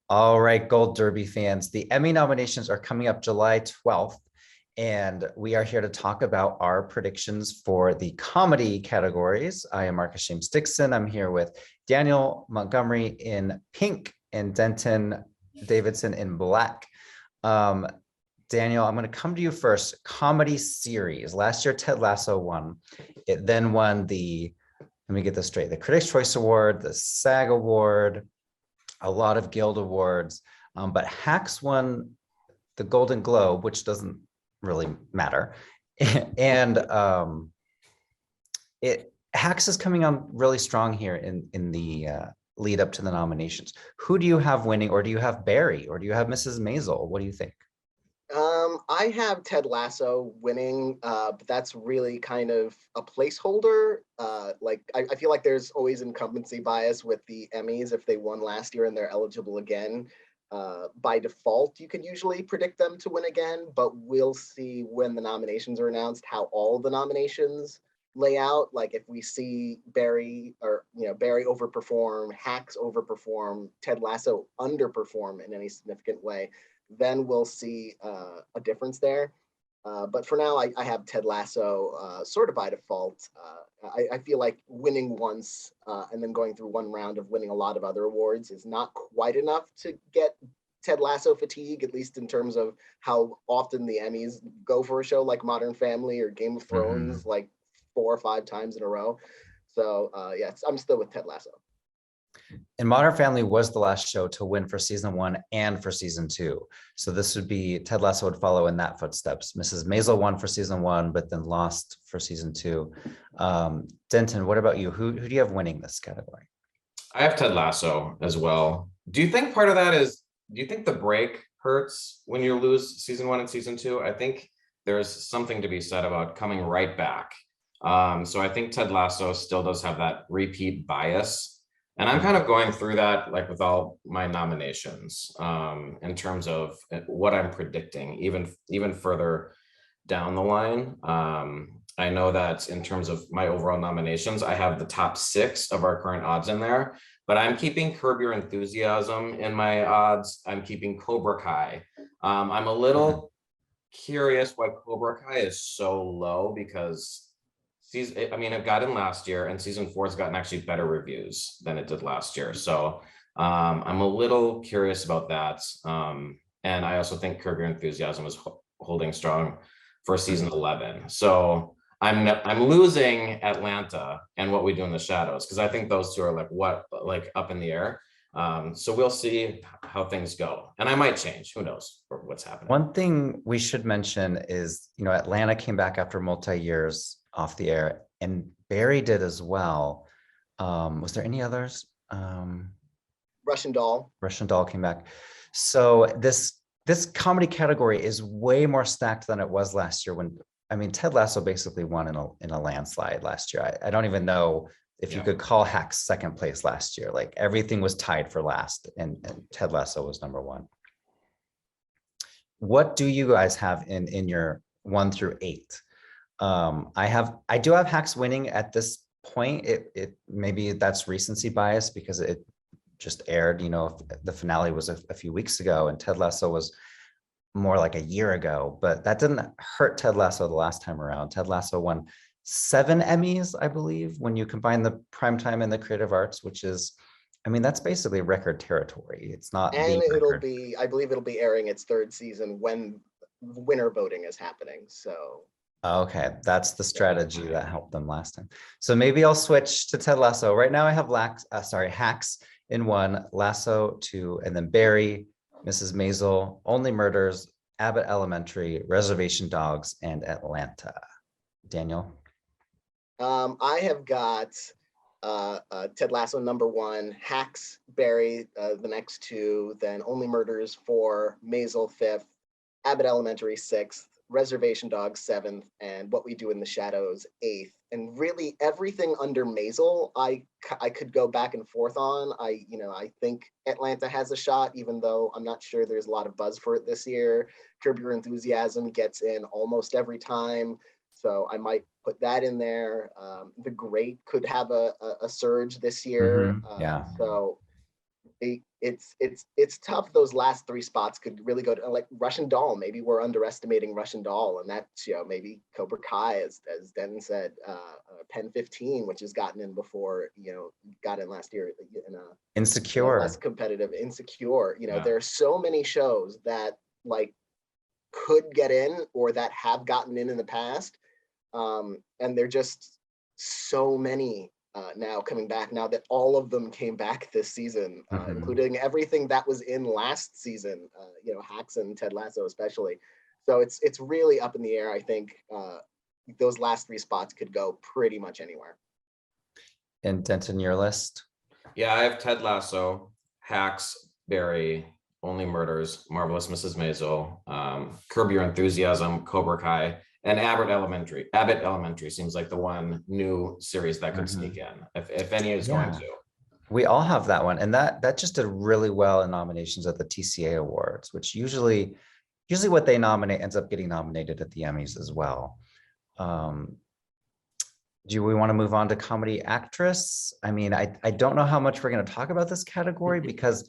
All right, Gold Derby fans, the Emmy nominations are coming up July 12th, and we are here to talk about our predictions for the comedy categories. I am Marcus James Dixon. I'm here with Daniel Montgomery in pink and Denton Davidson in black. Um, Daniel, I'm going to come to you first. Comedy series. Last year, Ted Lasso won. It then won let me get this straight, the Critics' Choice Award, the SAG Award, a lot of Guild Awards, but Hacks won the Golden Globe, which doesn't really matter. And Hacks is coming on really strong here in the lead up to the nominations. Who do you have winning, or do you have Barry, or do you have Mrs. Maisel? What do you think? I have Ted Lasso winning, but that's really kind of a placeholder. I feel like there's always incumbency bias with the Emmys. If they won last year and they're eligible again, by default, you can usually predict them to win again, but we'll see when the nominations are announced how all the nominations lay out. Like if we see Barry overperform, Hacks overperform, Ted Lasso underperform in any significant way, then we'll see a difference there. But for now, I have Ted Lasso sort of by default. I feel like winning once and then going through one round of winning a lot of other awards is not quite enough to get Ted Lasso fatigue, at least in terms of how often the Emmys go for a show like Modern Family or Game of Thrones, like 4 or 5 times in a row. So I'm still with Ted Lasso. And Modern Family was the last show to win for season 1 and for season 2. So this would be, Ted Lasso would follow in that footsteps. Mrs. Maisel won for season 1, but then lost for season 2. Denton, what about you? Who do you have winning this category? I have Ted Lasso as well. Do you think part of that is, do you think the break hurts when you lose season 1 and season 2? I think there's something to be said about coming right back. So I think Ted Lasso still does have that repeat bias. And I'm kind of going through that like with all my nominations in terms of what I'm predicting, even further down the line. I know that in terms of my overall nominations, I have the top 6 of our current odds in there, but I'm keeping Curb Your Enthusiasm in my odds. I'm keeping Cobra Kai. I'm a little curious why Cobra Kai is so low, because it got in last year, and season 4 has gotten actually better reviews than it did last year. So I'm a little curious about that. And I also think Curb Your Enthusiasm is holding strong for season 11. So I'm losing Atlanta and What We Do in the Shadows, because I think those two are like up in the air. So we'll see how things go, and I might change. Who knows what's happening? One thing we should mention is, Atlanta came back after multi-years off the air, and Barry did as well. Was there any others? Russian Doll came back. So this comedy category is way more stacked than it was last year, when Ted Lasso basically won in a landslide last year. I don't even know if you could call Hacks second place last year. Like everything was tied for last, and Ted Lasso was number 1. What do you guys have in your 1 through 8? I do have Hacks winning at this point. It maybe that's recency bias because it just aired, the finale was a few weeks ago, and Ted Lasso was more like a year ago, but that didn't hurt Ted Lasso the last time around. Ted Lasso won 7 Emmys, I believe, when you combine the primetime and the creative arts, which is, that's basically record territory. It's not, and I believe it'll be airing its 3rd season when winner voting is happening. So okay, that's the strategy that helped them last time. So maybe I'll switch to Ted Lasso. Right now I have Hacks in 1, Lasso 2, and then Barry, Mrs. Maisel, Only Murders, Abbott Elementary, Reservation Dogs, and Atlanta. Daniel? I have got Ted Lasso number 1, Hacks, Barry the next 2, then Only Murders 4, Maisel 5th, Abbott Elementary 6th, Reservation Dogs 7th, and What We Do in the Shadows 8th. And really everything under Maisel, I could go back and forth on. I think Atlanta has a shot, even though I'm not sure there's a lot of buzz for it this year. Curb Your Enthusiasm gets in almost every time, so I might put that in there. The Great could have a surge this year. Yeah. So It's tough. Those last three spots could really go to like Russian Doll. Maybe we're underestimating Russian Doll, and that show, maybe Cobra Kai, as Denton said, Pen 15, which has gotten in before, got in last year in a Insecure. less competitive Insecure. Yeah. There are so many shows that like could get in or that have gotten in the past, and they're just so many now coming back, now that all of them came back this season, including everything that was in last season, Hacks and Ted Lasso especially. So it's really up in the air. I think those last three spots could go pretty much anywhere. And Denton, your list? Yeah, I have Ted Lasso, Hacks, Barry, Only Murders, Marvelous Mrs. Maisel, Curb Your Enthusiasm, Cobra Kai, and Abbott Elementary. Abbott Elementary seems like the one new series that could sneak in, if any is going to. We all have that one, and that just did really well in nominations at the TCA Awards, which usually what they nominate ends up getting nominated at the Emmys as well. Do we want to move on to comedy actress? I mean, I don't know how much we're going to talk about this category because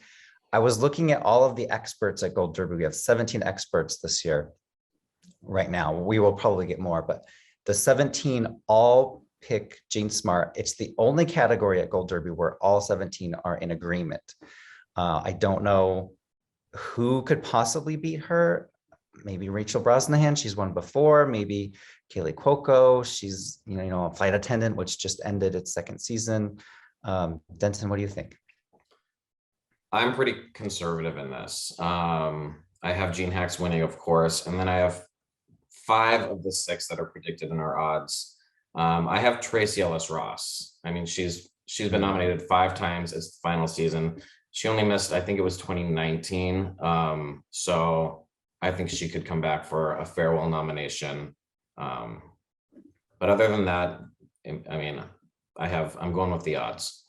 I was looking at all of the experts at Gold Derby. We have 17 experts this year. Right now, we will probably get more, but the 17 all pick Jean Smart. It's the only category at Gold Derby where all 17 are in agreement. I don't know who could possibly beat her. Maybe Rachel Brosnahan, she's won before. Maybe Kaylee Cuoco, she's a flight attendant, which just ended its second season. Denton, what do you think? I'm pretty conservative in this. I have Gene Hacks winning, of course, and then I have 5 of the 6 that are predicted in our odds. I have Tracy Ellis Ross. I mean, she's been nominated 5 times. It's the final season. She only missed, I think it was 2019. So I think she could come back for a farewell nomination. But other than that, I mean, I'm going with the odds.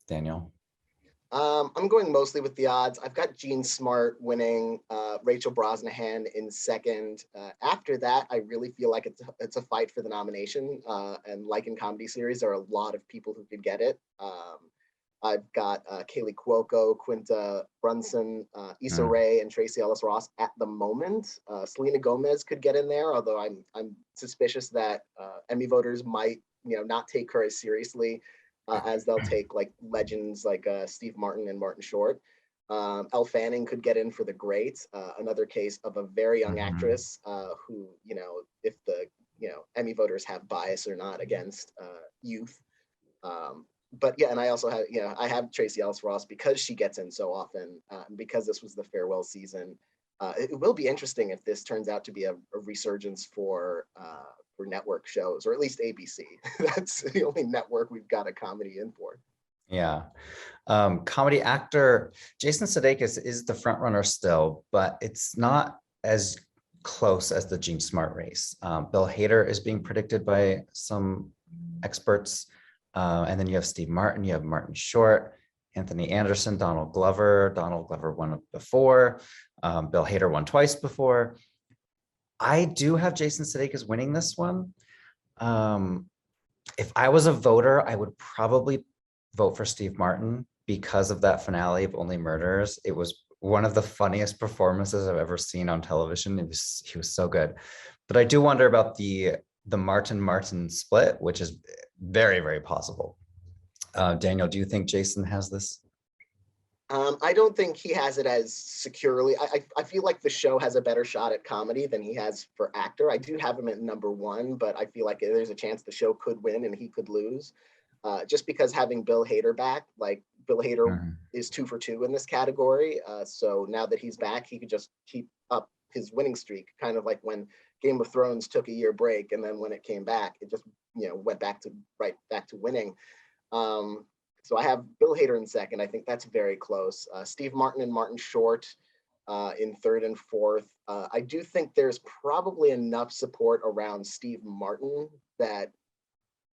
Daniel? I'm going mostly with the odds. I've got Jean Smart winning, Rachel Brosnahan in second. After that, I really feel like it's a fight for the nomination. And like in comedy series, there are a lot of people who could get it. I've got Kaylee Cuoco, Quinta Brunson, Issa Rae, and Tracy Ellis Ross at the moment. Selena Gomez could get in there, although I'm suspicious that Emmy voters might not take her as seriously as they'll take like legends like Steve Martin and Martin Short. Elle Fanning could get in for The Great, another case of a very young actress who, if the Emmy voters have bias or not against youth. But yeah, and I also have, I have Tracy Ellis Ross because she gets in so often, because this was the farewell season. It will be interesting if this turns out to be a resurgence for network shows, or at least ABC. That's the only network we've got a comedy in for. Yeah. Comedy actor, Jason Sudeikis is the front runner still, but it's not as close as the Jean Smart race. Bill Hader is being predicted by some experts. And then you have Steve Martin, you have Martin Short, Anthony Anderson, Donald Glover. Donald Glover won before. Bill Hader won twice before. I do have Jason Sudeikis winning this one. If I was a voter, I would probably vote for Steve Martin because of that finale of Only Murders. It was one of the funniest performances I've ever seen on television. He was so good. But I do wonder about the Martin split, which is very, very possible. Daniel, do you think Jason has this? I don't think he has it as securely. I feel like the show has a better shot at comedy than he has for actor. I do have him at number 1, but I feel like there's a chance the show could win and he could lose. Just because having Bill Hader back, like Bill Hader is 2 for 2 in this category. So now that he's back, he could just keep up his winning streak, kind of like when Game of Thrones took a year break, and then when it came back, it just went back to winning. So I have Bill Hader in second. I think that's very close. Steve Martin and Martin Short in third and fourth. I do think there's probably enough support around Steve Martin that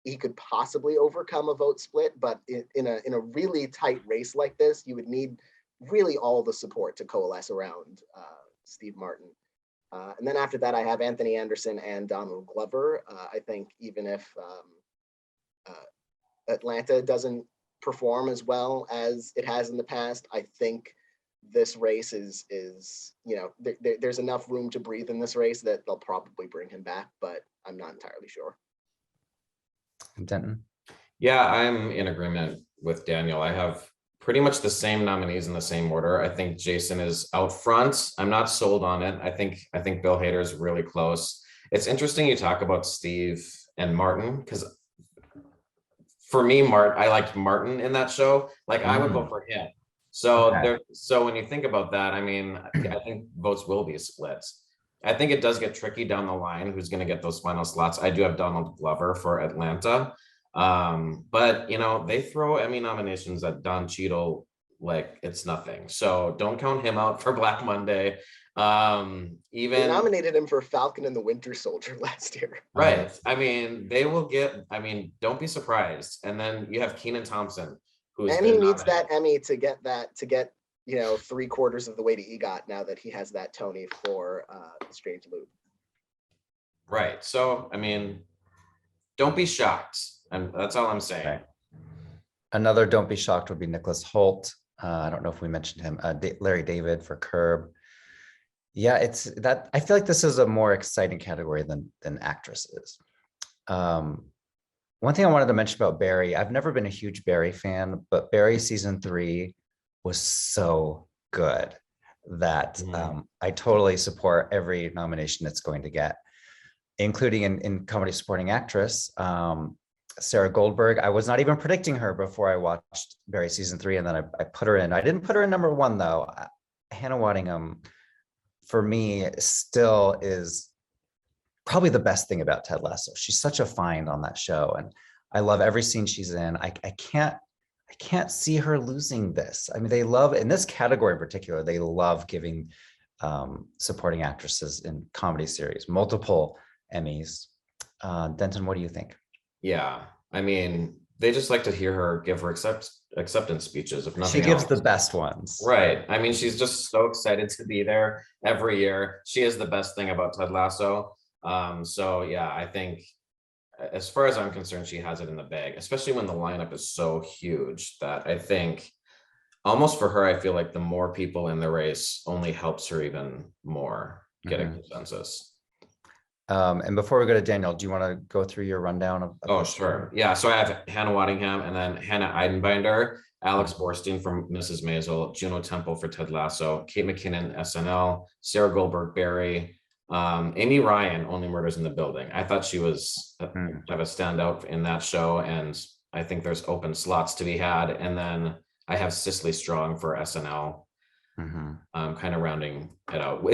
he could possibly overcome a vote split, but in a really tight race like this, you would need really all the support to coalesce around Steve Martin. And then after that, I have Anthony Anderson and Donald Glover. I think even if Atlanta doesn't perform as well as it has in the past. I think this race is there's enough room to breathe in this race that they'll probably bring him back, but I'm not entirely sure. Denton? Yeah, I'm in agreement with Daniel. I have pretty much the same nominees in the same order. I think Jason is out front. I'm not sold on it. I think Bill Hader is really close. It's interesting you talk about Steve and Martin, because for me, I liked Martin in that show. Like I would vote for him. So so when you think about that, I mean, I think votes will be split. I think it does get tricky down the line who's going to get those final slots. I do have Donald Glover for Atlanta. But you know, they throw Emmy nominations at Don Cheadle like it's nothing. So don't count him out for Black Monday. They nominated him for Falcon and the Winter Soldier last year. Right. I mean, they will get, I mean, don't be surprised. And then you have Kenan Thompson, who's and he needs that Emmy to get 3/4 of the way to EGOT now that he has that Tony for Strange Loop. Right. So I mean, don't be shocked. And that's all I'm saying. Right. Another don't be shocked would be Nicholas Hoult. I don't know if we mentioned him. Larry David for Curb. Yeah, it's that. I feel like this is a more exciting category than actresses. One thing I wanted to mention about Barry, I've never been a huge Barry fan, but Barry season 3 was so good that I totally support every nomination it's going to get, including in comedy supporting actress. Sarah Goldberg, I was not even predicting her before I watched Barry season 3, and then I put her in. I didn't put her in number 1 though. Hannah Waddingham, for me, still is probably the best thing about Ted Lasso. She's such a find on that show, and I love every scene she's in. I can't see her losing this. I mean, they love, in this category in particular, they love giving supporting actresses in comedy series multiple Emmys. Denton, what do you think? Yeah, I mean, they just like to hear her give her acceptance speeches. If nothing, she gives else. The best ones, right? I mean, she's just so excited to be there every year. She is the best thing about Ted Lasso. So yeah, I think as far as I'm concerned, she has it in the bag, especially when the lineup is so huge that I think almost for her, I feel like the more people in the race only helps her even more get a consensus. And before we go to Daniel, do you want to go through your rundown of Oh, sure. Yeah. So I have Hannah Waddingham and then Hannah Eidenbinder, Alex Borstein from Mrs. Maisel, Juno Temple for Ted Lasso, Kate McKinnon, SNL, Sarah Goldberg, Barry, Amy Ryan, Only Murders in the Building. I thought she was kind of a standout in that show, and I think there's open slots to be had. And then I have Cicely Strong for SNL, kind of rounding it out.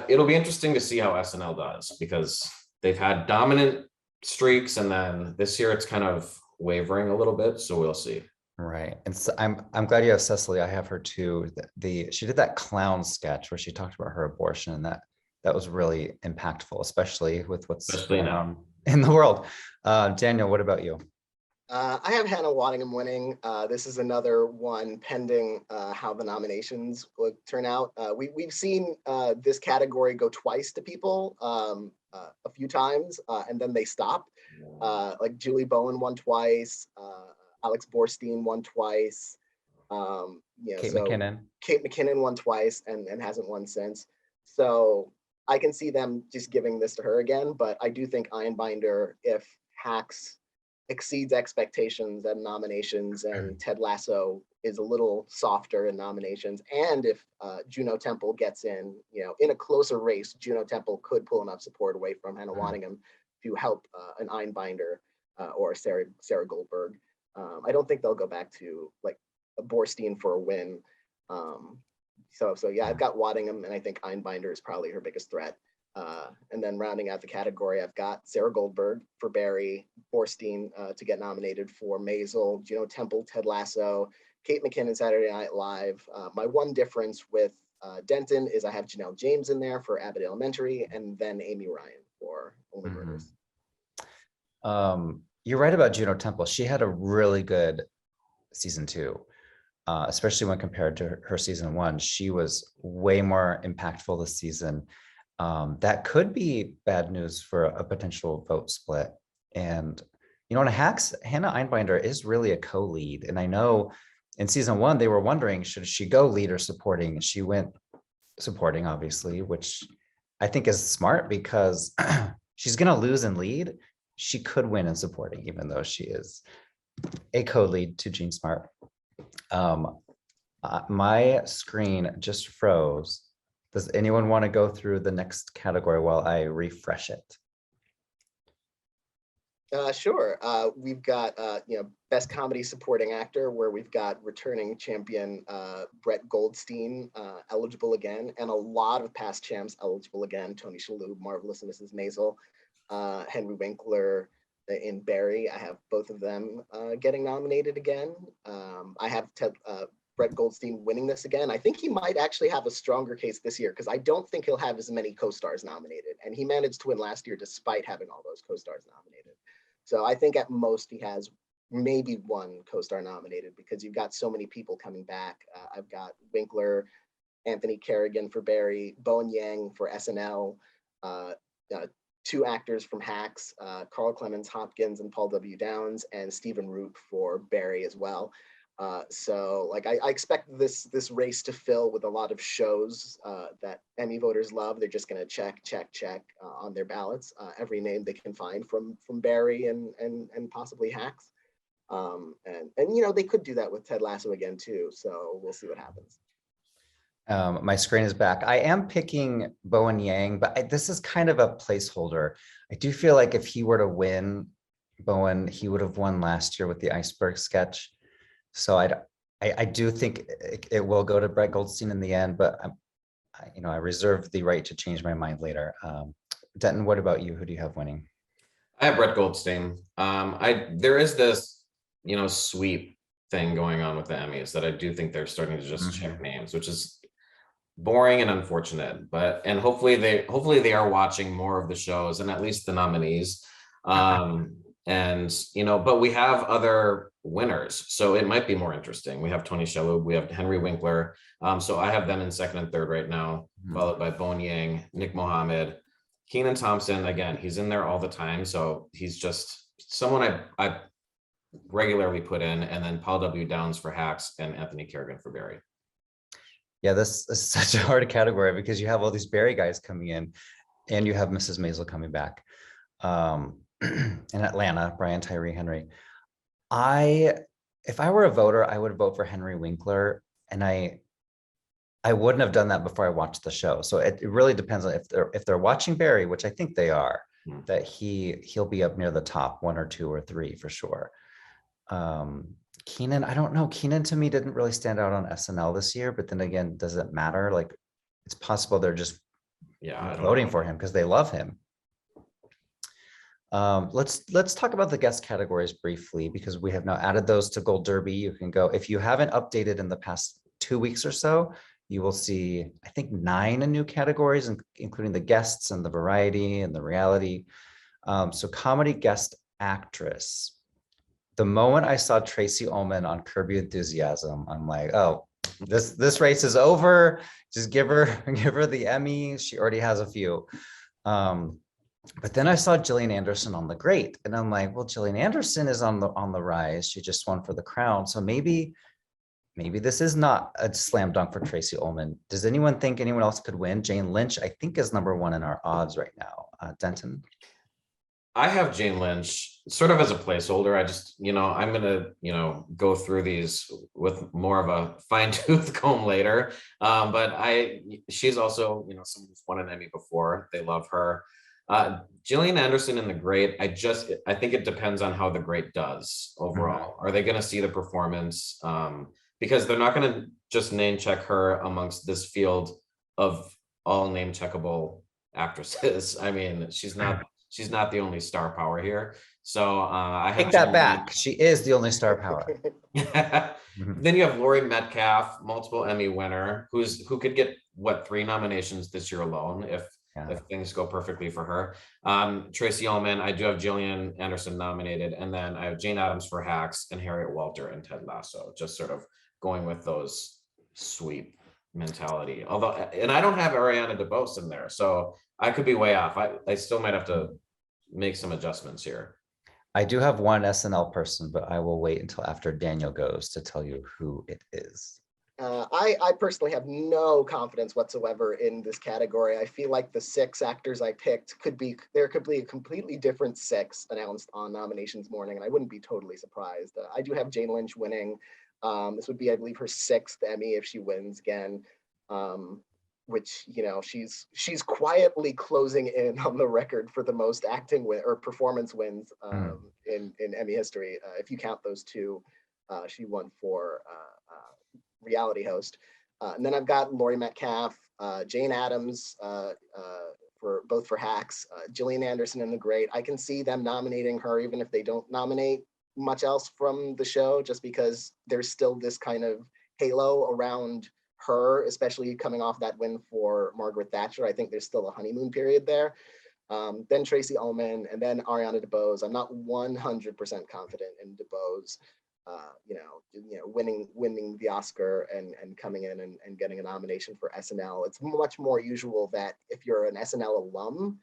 It'll be interesting to see how SNL does, because they've had dominant streaks, and then this year it's kind of wavering a little bit. So we'll see. Right. And so I'm glad you have Cicely. I have her too. She did that clown sketch where she talked about her abortion, and that was really impactful, especially with what's going on in the world. Daniel, what about you? I have Hannah Waddingham winning. This is another one pending how the nominations will turn out. We've seen this category go twice to people a few times, and then they stop. Like Julie Bowen won twice, Alex Borstein won twice. Kate McKinnon won twice and hasn't won since. So I can see them just giving this to her again, but I do think Einbinder, if Hacks exceeds expectations and nominations, and Ted Lasso is a little softer in nominations, and if Juno Temple gets in, in a closer race, Juno Temple could pull enough support away from Hannah Waddingham to help an Einbinder or Sarah Goldberg. I don't think they'll go back to like a Borstein for a win. So yeah, I've got Waddingham, and I think Einbinder is probably her biggest threat. And then rounding out the category, I've got Sarah Goldberg for Barry, Borstein to get nominated for Maisel, Juno Temple, Ted Lasso, Kate McKinnon, Saturday Night Live. My one difference with Denton is I have Janelle James in there for Abbott Elementary, and then Amy Ryan for Only Murders. You're right about Juno Temple. She had a really good season 2, especially when compared to her season 1. She was way more impactful this season. That could be bad news for a potential vote split. And, in Hacks, Hannah Einbinder is really a co-lead. And I know in season 1, they were wondering, should she go lead or supporting? She went supporting, obviously, which I think is smart because she's going to lose in lead. She could win in supporting, even though she is a co-lead to Jean Smart. My screen just froze. Does anyone want to go through the next category while I refresh it? Sure. We've got, Best Comedy Supporting Actor, where we've got returning champion Brett Goldstein eligible again, and a lot of past champs eligible again. Tony Shalhoub, Marvelous Mrs. Maisel, Henry Winkler in Barry. I have both of them getting nominated again. I have Brett Goldstein winning this again. I think he might actually have a stronger case this year because I don't think he'll have as many co-stars nominated, and he managed to win last year despite having all those co-stars nominated. So I think at most he has maybe one co-star nominated because you've got so many people coming back. I've got Winkler, Anthony Kerrigan for Barry, Bowen Yang for SNL, 2 actors from Hacks, Carl Clemens Hopkins and Paul W. Downs, and Stephen Root for Barry as well. So like I expect this race to fill with a lot of shows that Emmy voters love. They're just going to check on their ballots every name they can find from Barry and possibly Hacks. And they could do that with Ted Lasso again too. So we'll see what happens. My screen is back. I am picking Bowen Yang, but this is kind of a placeholder. I do feel like if he were to win Bowen, he would have won last year with the iceberg sketch. So I do think it will go to Brett Goldstein in the end, but I reserve the right to change my mind later. Denton, what about you? Who do you have winning? I have Brett Goldstein. There is this, sweep thing going on with the Emmys that I do think they're starting to just check names, which is boring and unfortunate. And hopefully they are watching more of the shows and at least the nominees. But we have other winners, so it might be more interesting. We have Tony Shalhoub, we have Henry Winkler. So I have them in second and third right now, followed by Bowen Yang, Nick Mohammed, Kenan Thompson. Again, he's in there all the time, so he's just someone I regularly put in, and then Paul W. Downs for Hacks and Anthony Kerrigan for Barry. Yeah, this is such a hard category because you have all these Barry guys coming in, and you have Mrs. Maisel coming back. In Atlanta, Brian Tyree Henry. If I were a voter, I would vote for Henry Winkler, and I wouldn't have done that before I watched the show. So it really depends on if they're watching Barry, which I think they are, that he'll be up near the top 1 or 2 or 3 for sure. Kenan, I don't know. Kenan to me didn't really stand out on SNL this year, but then again, does it matter? Like, it's possible they're just voting for him because they love him. Let's talk about the guest categories briefly because we have now added those to Gold Derby. You can go, if you haven't updated in the past 2 weeks or so, you will see, I think, 9 new categories, including the guests and the variety and the reality. So comedy guest actress. The moment I saw Tracy Ullman on Curb Your Enthusiasm, I'm like, oh, this race is over. Just give her the Emmy. She already has a few. But then I saw Gillian Anderson on The Great, and I'm like, well, Gillian Anderson is on the rise. She just won for The Crown, so maybe this is not a slam dunk for Tracy Ullman. Does anyone think anyone else could win? Jane Lynch, I think, is number 1 in our odds right now. Denton. I have Jane Lynch sort of as a placeholder. I just, I'm going to, go through these with more of a fine tooth comb later. But she's also, someone who's won an Emmy before. They love her. Gillian Anderson in The Great, I think it depends on how The Great does overall. Are they going to see the performance? Because they're not going to just name check her amongst this field of all name checkable actresses. I mean, she's not the only star power here. So I take that back. She is the only star power. Then you have Laurie Metcalf, multiple Emmy winner, who could get 3 nominations this year alone if things go perfectly for her. Tracy Ullman, I do have Gillian Anderson nominated, and then I have Jane Addams for Hacks and Harriet Walter and Ted Lasso, just sort of going with those sweep mentality. And I don't have Ariana DeBose in there, so I could be way off. I still might have to make some adjustments here. I do have one SNL person, but I will wait until after Daniel goes to tell you who it is. I personally have no confidence whatsoever in this category. I feel like the 6 actors I picked could be a completely different 6 announced on nominations morning, and I wouldn't be totally surprised. I do have Jane Lynch winning. This would be, I believe, her 6th Emmy if she wins again. Which, you know, she's quietly closing in on the record for the most acting win or performance wins in Emmy history. If you count those 2, she won for reality host. And then I've got Laurie Metcalf, Jane Addams for Hacks, Gillian Anderson in The Great. I can see them nominating her even if they don't nominate much else from the show, just because there's still this kind of halo around her, especially coming off that win for Margaret Thatcher. I think there's still a honeymoon period there. Then Tracy Ullman, and then Ariana DeBose. I'm not 100% confident in DeBose, winning the Oscar and coming in and getting a nomination for SNL. It's much more usual that if you're an SNL alum,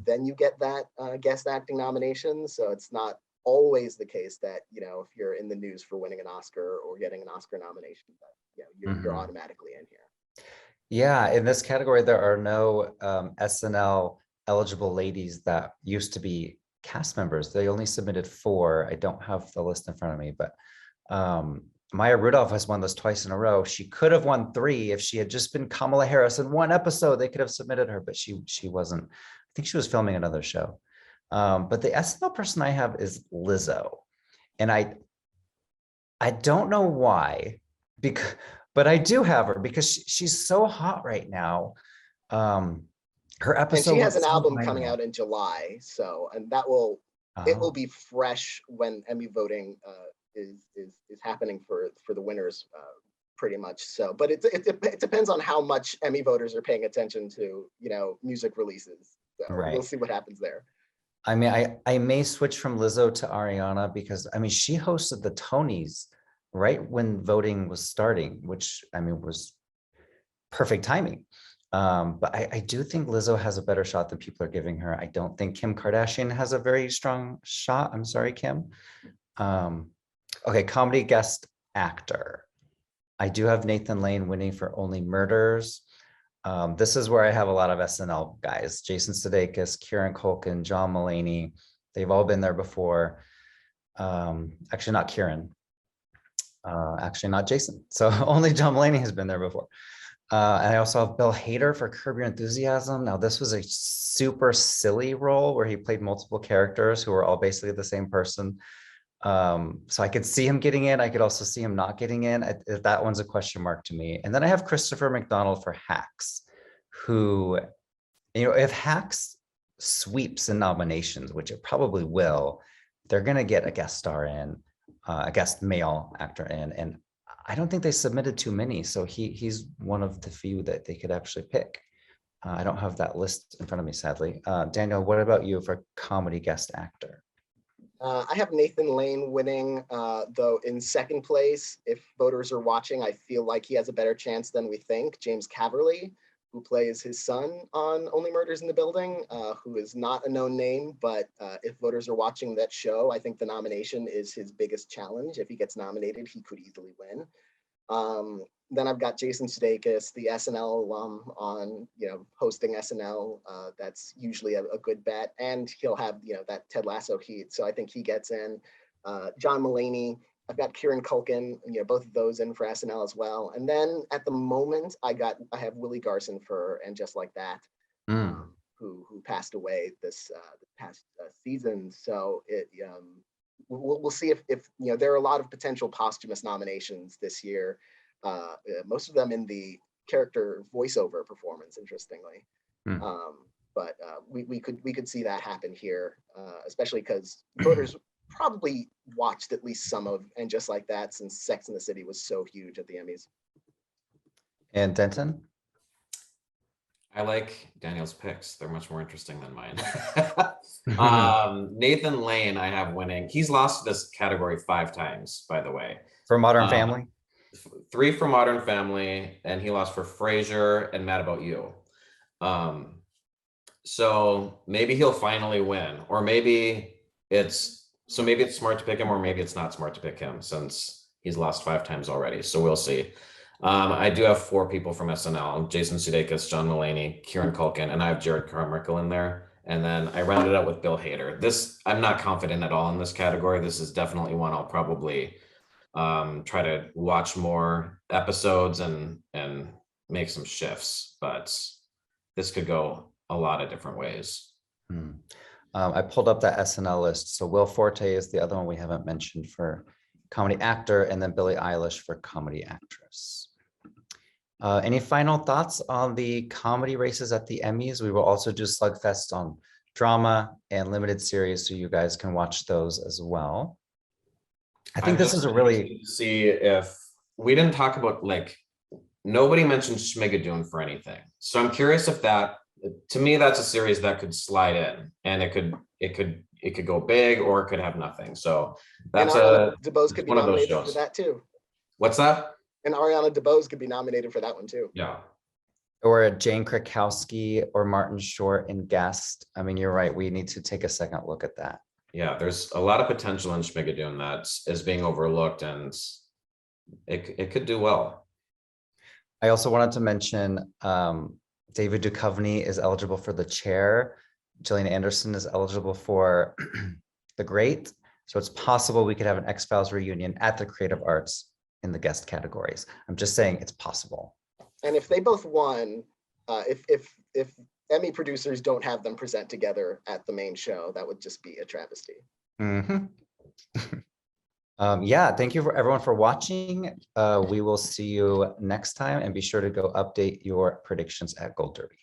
then you get that guest acting nomination. So it's not always the case that, you know, if you're in the news for winning an Oscar or getting an Oscar nomination, that you're automatically in here. Yeah, in this category, there are no SNL eligible ladies that used to be cast members. They only submitted 4. I don't have the list in front of me, but Maya Rudolph has won this twice in a row. She could have won 3 if she had just been Kamala Harris in one episode. They could have submitted her, but she wasn't. I think she was filming another show. But the SNL person I have is Lizzo, and I don't know why, but I do have her because she's so hot right now. Her episode, and she has an album coming out in July, so it will be fresh when Emmy voting is happening for the winners, pretty much. So, but it depends on how much Emmy voters are paying attention to, you know, music releases. So right. We'll see what happens there. I mean, I may switch from Lizzo to Ariana because, I mean, she hosted the Tonys right when voting was starting, which, I mean, was perfect timing. But I do think Lizzo has a better shot than people are giving her. I don't think Kim Kardashian has a very strong shot. I'm sorry, Kim. Okay, comedy guest actor. I do have Nathan Lane winning for Only Murders. This is where I have a lot of SNL guys: Jason Sudeikis, Kieran Culkin, John Mulaney. They've all been there before. Actually, not Kieran. Actually, not Jason. So only John Mulaney has been there before. And I also have Bill Hader for Curb Your Enthusiasm. Now, this was a super silly role where he played multiple characters who were all basically the same person. So I could see him getting in. I could also see him not getting in. That one's a question mark to me. And then I have Christopher McDonald for Hacks, who, you know, if Hacks sweeps in nominations, which it probably will, they're going to get a guest star in, a guest male actor in. And I don't think they submitted too many. So he's one of the few that they could actually pick. I don't have that list in front of me, sadly. Daniel, what about you for comedy guest actor? I have Nathan Lane winning, though in second place. If voters are watching, I feel like he has a better chance than we think. James Caverly, who plays his son on Only Murders in the Building, who is not a known name, but if voters are watching that show, I think the nomination is his biggest challenge. If he gets nominated, he could easily win. Then I've got Jason Sudeikis, the SNL alum, on, you know, hosting SNL. That's usually a good bet, and he'll have, you know, that Ted Lasso heat. So I think he gets in. John Mulaney. I've got Kieran Culkin, you know, both of those in for SNL as well. And then at the moment, I have Willie Garson for And Just Like That, who passed away this past season. So we'll see if you know, there are a lot of potential posthumous nominations this year. Most of them in the character voiceover performance, interestingly. But we could see that happen here, especially because voters probably watched at least some of And Just Like That, since Sex and the City was so huge at the Emmys. And Denton? I like Daniel's picks. They're much more interesting than mine. Nathan Lane, I have winning. He's lost this category 5 times, by the way. For Modern Family? 3 for Modern Family, and he lost for Frasier and Mad About You. So maybe he'll finally win, or maybe it's So maybe it's smart to pick him, or maybe it's not smart to pick him since he's lost 5 times already. So we'll see. I do have 4 people from SNL: Jason Sudeikis, John Mulaney, Kieran Culkin, and I have Jared Carmichael in there. And then I rounded out with Bill Hader. This, I'm not confident at all in this category. This is definitely one I'll probably try to watch more episodes and make some shifts, but this could go a lot of different ways. I pulled up that SNL list. So Will Forte is the other one we haven't mentioned for comedy actor, and then Billie Eilish for comedy actress. Any final thoughts on the comedy races at the Emmys? We will also do Slugfest on drama and limited series, so you guys can watch those as well. I think this is a really see if we didn't talk about, like, nobody mentioned Schmigadoon for anything. So I'm curious if that, to me, that's a series that could slide in, and it could go big, or it could have nothing. So that's DeBose could be one of those nominated shows for that too. What's that? And Ariana DeBose could be nominated for that one too. Yeah. or Jane Krakowski or Martin Short in guest. I mean, you're right. We need to take a second look at that. Yeah, there's a lot of potential in Schmigadoon that is being overlooked, and it could do well. I also wanted to mention David Duchovny is eligible for The Chair. Gillian Anderson is eligible for The Great. So it's possible we could have an X-Files reunion at the Creative Arts in the guest categories. I'm just saying it's possible. And if they both won, if Emmy producers don't have them present together at the main show, that would just be a travesty. Mm-hmm. Yeah, thank you for everyone for watching. We will see you next time, and be sure to go update your predictions at Gold Derby.